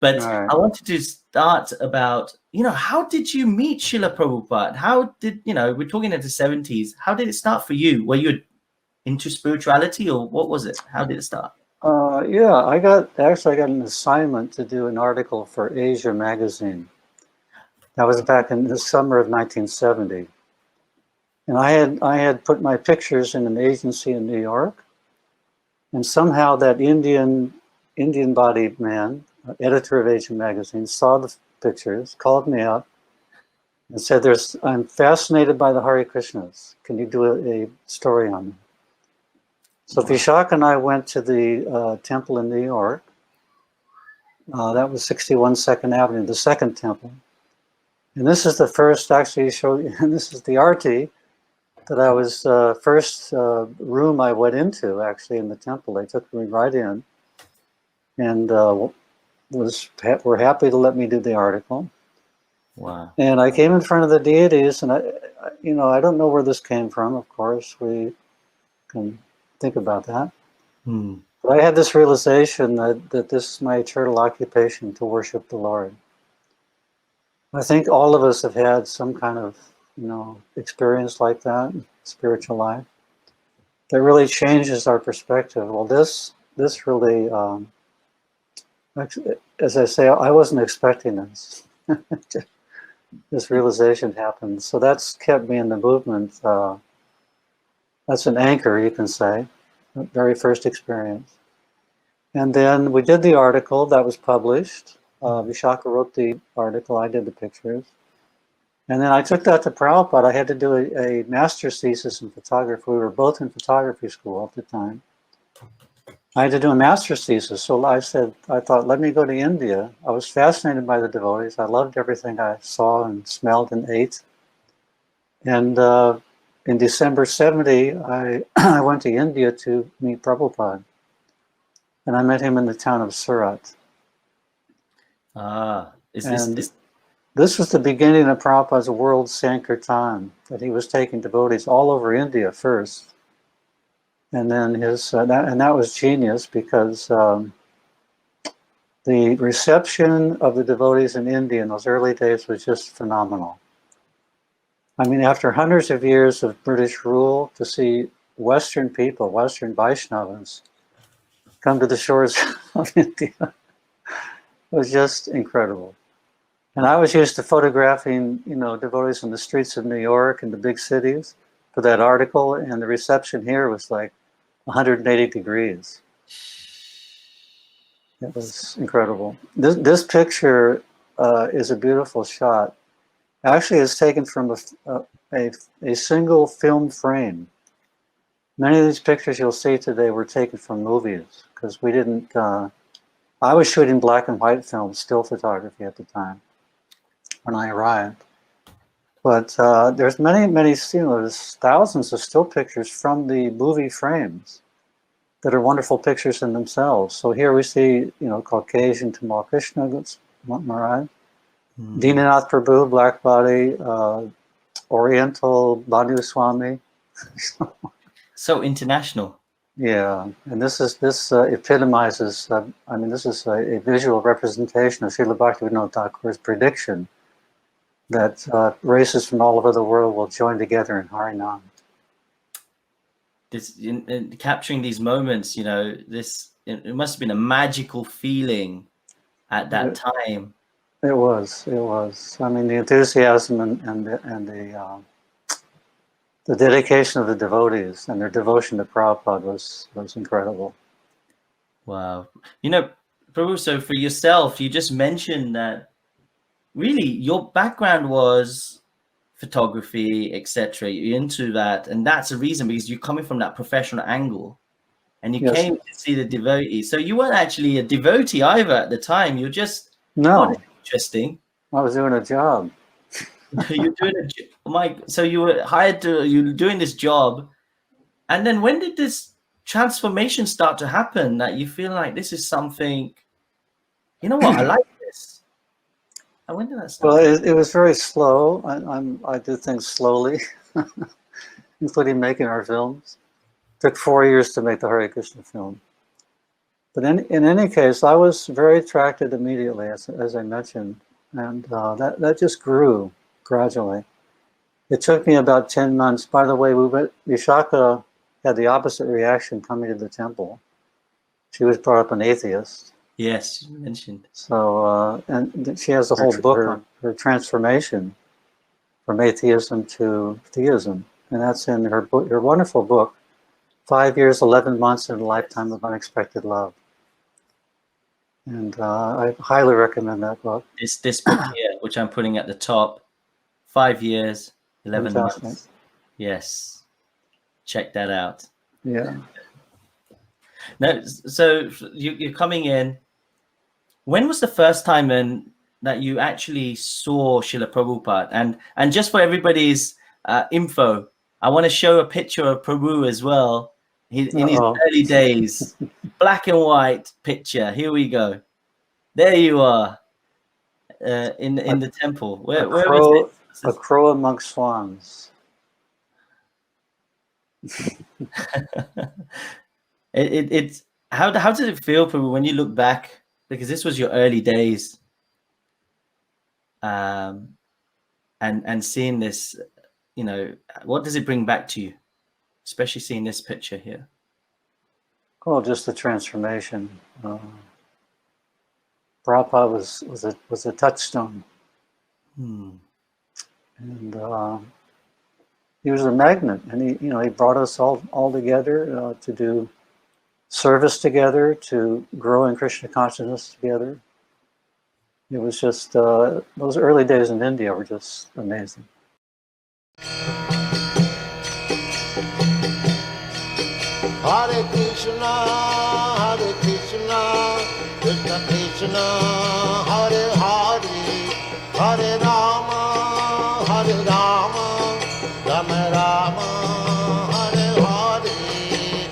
But All right. I wanted to start about, how did you meet Srila Prabhupada? How did, we're talking in the 70s. How did it start for you? Were you into spirituality, or what was it? How did it start? Yeah, I got an assignment to do an article for Asia magazine. That was back in the summer of 1970. And I had put my pictures in an agency in New York, and somehow that Indian-bodied man, editor of Asian magazine, saw the pictures, called me up, and said, I'm fascinated by the Hare Krishnas. Can you do a story on them? So Vishak and I went to the temple in New York. That was 61 Second Avenue, the second temple. And this is the first, actually, and this is the arti that I was, first room I went into, actually, in the temple. They took me right in and were happy to let me do the article. Wow. And I came in front of the deities, and I don't know where this came from, of course. We can think about that. But I had this realization that this is my eternal occupation, to worship the Lord. I think all of us have had some kind of, experience like that in spiritual life that really changes our perspective. Well, this really, as I say, I wasn't expecting this. This realization happened. So that's kept me in the movement. That's an anchor, you can say, the very first experience. And then we did the article that was published. Vishaka wrote the article, I did the pictures. And then I took that to Prabhupada. I had to do a master's thesis in photography. We were both in photography school at the time. I had to do a master's thesis. So I thought, let me go to India. I was fascinated by the devotees. I loved everything I saw and smelled and ate. And in December 70, I went to India to meet Prabhupada. And I met him in the town of Surat. This was the beginning of Prabhupada's World Sankirtan, that he was taking devotees all over India first. And then that was genius, because the reception of the devotees in India in those early days was just phenomenal. I mean, after hundreds of years of British rule, to see Western people, Western Vaishnavas, come to the shores of India was just incredible. And I was used to photographing, devotees in the streets of New York and the big cities for that article, and the reception here was like 180 degrees. It was incredible. This picture is a beautiful shot. Actually, it's taken from a single film frame. Many of these pictures you'll see today were taken from movies, because we didn't, I was shooting black and white film, still photography at the time, when I arrived. But there's many, there's thousands of still pictures from the movie frames that are wonderful pictures in themselves. So here we see, Caucasian Tamal Krishna Maharaj, Dinanath Prabhu, Black Body, Oriental Bhanu Swami. So international. Yeah, and this epitomizes, this is a visual representation of Srila Bhaktivinoda Thakur's prediction that races from all over the world will join together in Harinam. In capturing these moments, it must have been a magical feeling at that time. It was. I mean, the enthusiasm and the dedication of the devotees and their devotion to Prabhupada was incredible. Wow. Prabhu, so for yourself, you just mentioned that really your background was photography, etc. You're into that, and that's a reason, because you're coming from that professional angle, and you came to see the devotee. So you weren't actually a devotee either at the time. You're just interesting. I was doing a job. You're doing so you were hired you're doing this job, and then when did this transformation start to happen, that you feel like this is something, I like this? And when did that start? Well, it was very slow. I do things slowly, including making our films. It took 4 years to make the Hare Krishna film. But in any case, I was very attracted immediately, as I mentioned, and that just grew gradually. It took me about 10 months. By the way, Vishaka had the opposite reaction coming to the temple. She was brought up an atheist. Yes, you mentioned. So, and she has a whole book on her transformation from atheism to theism. And that's in her book, her wonderful book, 5 Years, 11 Months and a Lifetime of Unexpected Love. And I highly recommend that book. This book here, which I'm putting at the top, 5 years, 11 Fantastic. months. Yes. Check that out. Yeah. No, so you're coming in. When was the first time then that you actually saw Srila Prabhupada? And just for everybody's info, I want to show a picture of Prabhu as well. In his early days, black and white picture. Here we go. There you are, in the temple. Where was it? A crow amongst swans. It's how does it feel, Prabhu, when you look back? Because this was your early days, and seeing this, you know, what does it bring back to you, especially seeing this picture here? Oh, just the transformation. Prabhupada was a touchstone, and he was a magnet, and he brought us all together to do service together, to grow in Krishna consciousness together. It was just those early days in India were just amazing. Hare Krishna, Krishna Krishna, Hare Hare, Hare Rama, Rama Rama.